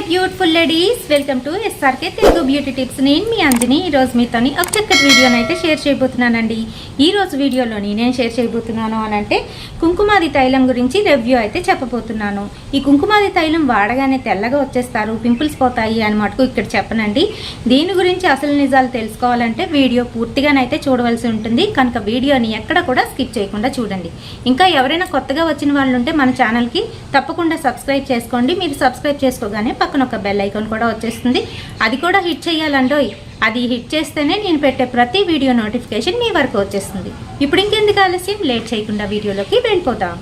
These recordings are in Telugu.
Beautiful ladies, welcome to SRK Telugu beauty tips. నేను మీ అంజని. ఈరోజు మీతోని ఒక చక్కటి వీడియోని అయితే షేర్ చేయబోతున్నానండి. ఈరోజు వీడియోలోని నేను షేర్ చేయబోతున్నాను అని అంటే కుంకుమాది తైలం గురించి రివ్యూ అయితే చెప్పబోతున్నాను. ఈ కుంకుమాది తైలం వాడగానే తెల్లగా వచ్చేస్తారు, పింపుల్స్ పోతాయి అని మటుకు ఇక్కడ చెప్పనండి. దీని గురించి అసలు నిజాలు తెలుసుకోవాలంటే వీడియో పూర్తిగానైతే చూడవలసి ఉంటుంది. కనుక వీడియోని ఎక్కడ కూడా స్కిప్ చేయకుండా చూడండి. ఇంకా ఎవరైనా కొత్తగా వచ్చిన వాళ్ళు ఉంటే మన ఛానల్కి తప్పకుండా సబ్స్క్రైబ్ చేసుకోండి. మీరు సబ్స్క్రైబ్ చేసుకోగానే పక్కన ఒక బెల్ ఐకాన్ కూడా వచ్చేస్తుంది, అది కూడా హిట్ చేయాలండోయ్. అది హిట్ చేస్తేనే నేను పెట్టే ప్రతి వీడియో నోటిఫికేషన్ మీ వరకు వచ్చేస్తుంది. ఇప్పుడు ఇంకెందుకు ఆలస్యం, లేట్ చేయకుండా వీడియోలోకి వెళ్ళిపోతాం.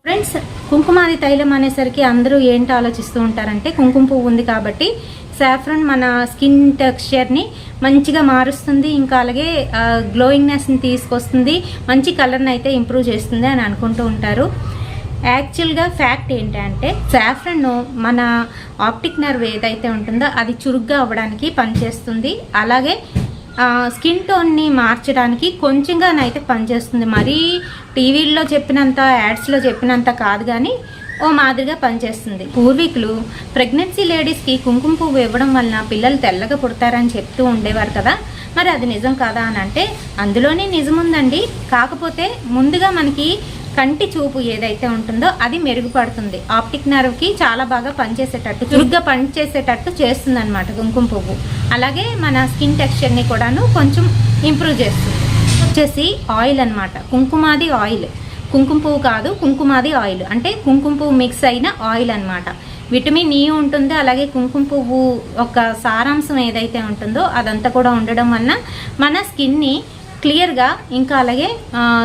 ఫ్రెండ్స్, కుంకుమాది తైలం అనేసరికి అందరూ ఏంటి ఆలోచిస్తూ ఉంటారంటే కుంకుమ పువ్వు ఉంది కాబట్టి సాఫ్రాన్ మన స్కిన్ టెక్స్చర్ని మంచిగా మారుస్తుంది, ఇంకా అలాగే గ్లోయింగ్నెస్ని తీసుకొస్తుంది, మంచి కలర్ని అయితే ఇంప్రూవ్ చేస్తుంది అని అనుకుంటూ ఉంటారు. యాక్చువల్గా ఫ్యాక్ట్ ఏంటంటే సాఫ్రాన్ మన ఆప్టిక్ నర్వ్ ఏదైతే ఉంటుందో అది చురుగ్గా అవ్వడానికి పనిచేస్తుంది. అలాగే స్కిన్ టోన్ని మార్చడానికి కొంచెంగానైతే పనిచేస్తుంది. మరీ టీవీల్లో చెప్పినంత, యాడ్స్లో చెప్పినంత కాదు, కానీ ఓ మాదిరిగా పనిచేస్తుంది. పూర్వీకులు ప్రెగ్నెన్సీ లేడీస్కి కుంకుమ పువ్వు ఇవ్వడం వలన పిల్లలు తెల్లగా పుడతారని చెప్తూ ఉండేవారు కదా. మరి అది నిజం కాదా అని అంటే అందులోనే నిజం ఉందండి. కాకపోతే ముందుగా మనకి కంటి చూపు ఏదైతే ఉంటుందో అది మెరుగుపడుతుంది. ఆప్టిక్ నర్వ్కి చాలా బాగా పనిచేసేటట్టు, చురుగ్గా పనిచేసేటట్టు చేస్తుంది అనమాట కుంకుమ పువ్వు. అలాగే మన స్కిన్ టెక్స్చర్ని కూడాను కొంచెం ఇంప్రూవ్ చేస్తుంది. వచ్చేసి ఆయిల్ అనమాట, కుంకుమాది ఆయిల్. కుంకుమ పువ్వు కాదు, కుంకుమాది ఆయిల్ అంటే కుంకుమ పువ్వు మిక్స్ అయిన ఆయిల్ అనమాట. విటమిన్ ఈ ఉంటుంది. అలాగే కుంకుమ పువ్వు ఒక సారాంశం ఏదైతే ఉంటుందో అదంతా కూడా ఉండడం వలన మన స్కిన్ని క్లియర్గా, ఇంకా అలాగే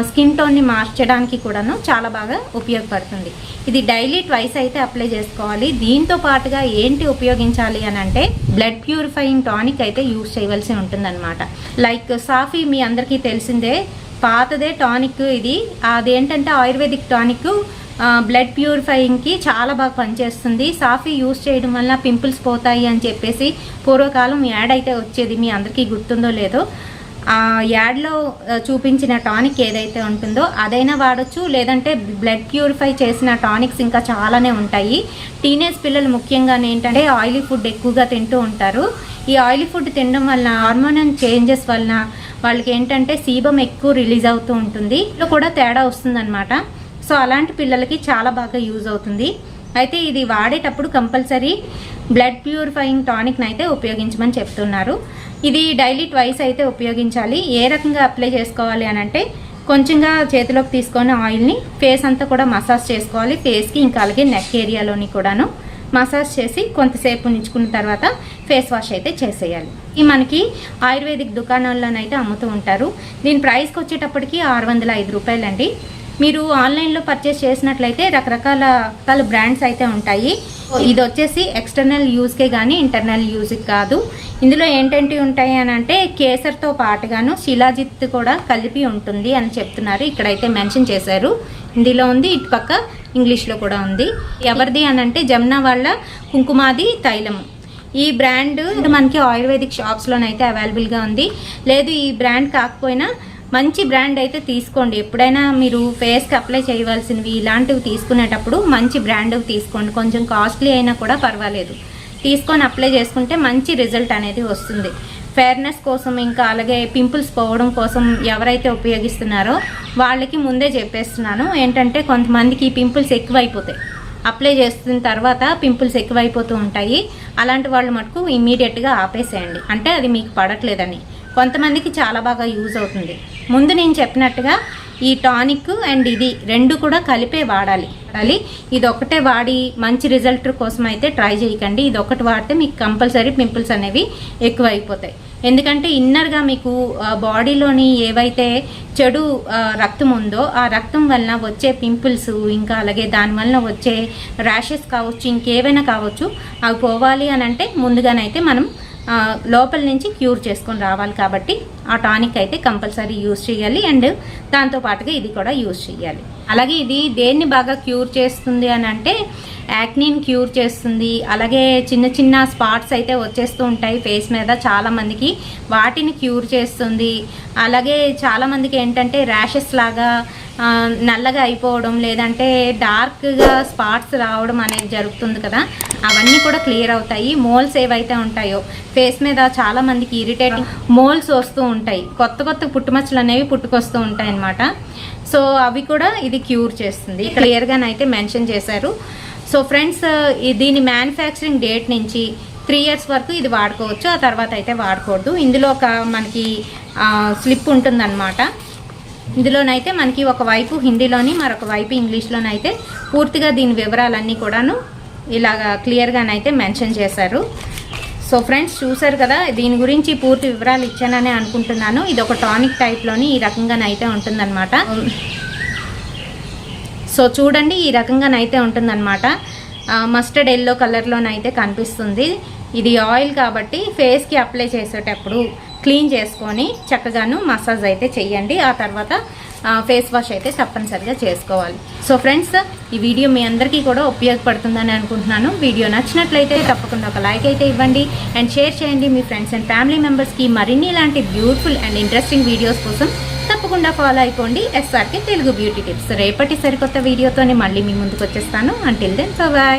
స్కిన్ టోన్ని మార్చడానికి కూడాను చాలా బాగా ఉపయోగపడుతుంది. ఇది డైలీ ట్వైస్ అయితే అప్లై చేసుకోవాలి. దీంతో పాటుగా ఏంటి ఉపయోగించాలి అని అంటే బ్లడ్ ప్యూరిఫైయింగ్ టానిక్ అయితే యూజ్ చేయవలసి ఉంటుందన్నమాట. లైక్ సాఫీ మీ అందరికీ తెలిసిందే, పాతదే టానిక్ ఇది. అదేంటంటే ఆయుర్వేదిక్ టానిక్, బ్లడ్ ప్యూరిఫైయింగ్కి చాలా బాగా పనిచేస్తుంది. సాఫీ యూజ్ చేయడం వల్ల పింపుల్స్ పోతాయి అని చెప్పేసి పూర్వకాలం యాడ్ అయితే వచ్చేది, మీ అందరికీ గుర్తుందో లేదో. ఆ యాడ్లో చూపించిన టానిక్ ఏదైతే ఉంటుందో అదైనా వాడచ్చు, లేదంటే బ్లడ్ ప్యూరిఫై చేసిన టానిక్స్ ఇంకా చాలానే ఉంటాయి. టీనేజ్ పిల్లలు ముఖ్యంగా ఏంటంటే ఆయిలీ ఫుడ్ ఎక్కువగా తింటూ ఉంటారు. ఈ ఆయిలీ ఫుడ్ తినడం వలన హార్మోనల్ చేంజెస్ వలన వాళ్ళకి ఏంటంటే సీబం ఎక్కువ రిలీజ్ అవుతూ ఉంటుంది, ఇలా కూడా తేడా వస్తుందన్నమాట. సో అలాంటి పిల్లలకి చాలా బాగా యూజ్ అవుతుంది. అయితే ఇది వాడేటప్పుడు కంపల్సరీ బ్లడ్ ప్యూరిఫైయింగ్ టానిక్ని అయితే ఉపయోగించమని చెప్తున్నారు. ఇది డైలీ ట్వైస్ అయితే ఉపయోగించాలి. ఏ రకంగా అప్లై చేసుకోవాలి అని అంటే కొంచెంగా చేతిలోకి తీసుకొని ఆయిల్ని ఫేస్ అంతా కూడా మసాజ్ చేసుకోవాలి. ఫేస్కి ఇంకా అలాగే నెక్ ఏరియాలోని కూడాను మసాజ్ చేసి కొంతసేపు ఉంచుకున్న తర్వాత ఫేస్ వాష్ అయితే చేసేయాలి. ఇది మనకి ఆయుర్వేదిక్ దుకాణాల్లోనైతే అమ్ముతూ ఉంటారు. దీని ప్రైస్కి వచ్చేటప్పటికి 605 రూపాయలండి. మీరు ఆన్లైన్లో పర్చేస్ చేసినట్లయితే రకరకాల బ్రాండ్స్ అయితే ఉంటాయి. ఇది వచ్చేసి ఎక్స్టర్నల్ యూజ్కే కానీ ఇంటర్నల్ యూజ్కి కాదు. ఇందులో ఏంటంటే ఉంటాయి అని అంటే కేసర్తో పాటుగాను శిలాజిత్ కూడా కలిపి ఉంటుంది అని చెప్తున్నారు. ఇక్కడైతే మెన్షన్ చేశారు, హిందీలో ఉంది, ఇటు పక్క ఇంగ్లీష్లో కూడా ఉంది. ఎవరిది అని అంటే జమునా వాళ్ళ కుంకుమాది తైలము. ఈ బ్రాండ్ మనకి ఆయుర్వేదిక్ షాప్స్లోనైతే అవైలబుల్గా ఉంది. లేదు ఈ బ్రాండ్ కాకపోయినా మంచి బ్రాండ్ అయితే తీసుకోండి. ఎప్పుడైనా మీరు ఫేస్కి అప్లై చేయవలసినవి ఇలాంటివి తీసుకునేటప్పుడు మంచి బ్రాండ్ తీసుకోండి. కొంచెం కాస్ట్లీ అయినా కూడా పర్వాలేదు, తీసుకొని అప్లై చేసుకుంటే మంచి రిజల్ట్ అనేది వస్తుంది. ఫెయిర్నెస్ కోసం, ఇంకా అలాగే పింపుల్స్ పోవడం కోసం ఎవరైతే ఉపయోగిస్తున్నారో వాళ్ళకి ముందే చెప్పేస్తున్నాను. ఏంటంటే కొంతమందికి పింపుల్స్ ఎక్కువైపోతాయి, అప్లై చేస్తున్న తర్వాత పింపుల్స్ ఎక్కువైపోతూ ఉంటాయి. అలాంటి వాళ్ళు మటుకు ఇమ్మీడియట్గా ఆపేసేయండి, అంటే అది మీకు పడట్లేదని. కొంతమందికి చాలా బాగా యూజ్ అవుతుంది. ముందు నేను చెప్పినట్టుగా ఈ టానిక్ అండ్ ఇది రెండు కూడా కలిపే వాడాలి. ఇది ఒకటే వాడి మంచి రిజల్ట్ కోసం అయితే ట్రై చేయకండి. ఇది ఒకటి వాడితే మీకు కంపల్సరీ పింపుల్స్ అనేవి ఎక్కువ అయిపోతాయి. ఎందుకంటే ఇన్నర్గా మీకు బాడీలోని ఏవైతే చెడు రక్తం ఉందో ఆ రక్తం వలన వచ్చే పింపుల్స్, ఇంకా అలాగే దానివల్ల వచ్చే ర్యాషెస్ కావచ్చు, ఇంకేవైనా కావచ్చు, అవి పోవాలి అని అంటే ముందుగానైతే మనం లోపల నుంచి క్యూర్ చేసుకొని రావాలి. కాబట్టి ఆ టానిక్ అయితే కంపల్సరీ యూజ్ చేయాలి. అండ్ దాంతోపాటుగా ఇది కూడా యూజ్ చేయాలి. అలాగే ఇది దేన్ని బాగా క్యూర్ చేస్తుంది అని అంటే యాక్నీని క్యూర్ చేస్తుంది. అలాగే చిన్న చిన్న స్పాట్స్ అయితే వచ్చేస్తూ ఉంటాయి ఫేస్ మీద చాలామందికి, వాటిని క్యూర్ చేస్తుంది. అలాగే చాలామందికి ఏంటంటే ర్యాషెస్ లాగా నల్లగా అయిపోవడం లేదంటే డార్క్గా స్పాట్స్ రావడం అనేది జరుగుతుంది కదా, అవన్నీ కూడా క్లియర్ అవుతాయి. మోల్స్ ఏవైతే ఉంటాయో ఫేస్ మీద చాలా మందికి ఇరిటేటింగ్ మోల్స్ వస్తూ ఉంటాయి, కొత్త కొత్త పుట్టుమచ్చలు అనేవి పుట్టుకొస్తూ ఉంటాయి అన్నమాట. సో అవి కూడా ఇది క్యూర్ చేస్తుంది, క్లియర్గానైతే మెన్షన్ చేశారు. సో ఫ్రెండ్స్, దీని మ్యానుఫ్యాక్చరింగ్ డేట్ నుంచి 3 years వరకు ఇది వాడుకోవచ్చు, ఆ తర్వాత అయితే వాడకూడదు. ఇందులో ఒక మనకి స్లిప్ ఉంటుందన్నమాట. ఇందులోనైతే మనకి ఒకవైపు హిందీలోని మరొక వైపు ఇంగ్లీష్లోనైతే పూర్తిగా దీని వివరాలన్నీ కూడాను ఇలాగా క్లియర్గానైతే మెన్షన్ చేశారు. సో ఫ్రెండ్స్, చూసారు కదా, దీని గురించి పూర్తి వివరాలు ఇచ్చానని అనుకుంటున్నాను. ఇది ఒక టానిక్ టైప్లోని ఈ రకంగానైతే ఉంటుందన్నమాట. సో చూడండి, ఈ రకంగానైతే ఉంటుందన్నమాట. మస్టర్డ్ ఎల్లో కలర్లోనైతే కనిపిస్తుంది. ఇది ఆయిల్ కాబట్టి ఫేస్కి అప్లై చేసేటప్పుడు క్లీన్ చేసుకొని చక్కగాను మసాజ్ అయితే చెయ్యండి. ఆ తర్వాత ఫేస్ వాష్ అయితే తప్పనిసరిగా చేసుకోవాలి. సో ఫ్రెండ్స్, ఈ వీడియో మీ అందరికీ కూడా ఉపయోగపడుతుందని అనుకుంటున్నాను. వీడియో నచ్చినట్లయితే తప్పకుండా ఒక లైక్ అయితే ఇవ్వండి అండ్ షేర్ చేయండి మీ ఫ్రెండ్స్ అండ్ ఫ్యామిలీ మెంబర్స్కి. మరిన్ని ఇలాంటి బ్యూటిఫుల్ అండ్ ఇంట్రెస్టింగ్ వీడియోస్ కోసం తప్పకుండా ఫాలో అయిపోండి SRK తెలుగు బ్యూటీ టిప్స్. రేపటి సరికొత్త వీడియోతోనే మళ్ళీ మీ ముందుకు వచ్చేస్తాను. Until then bye.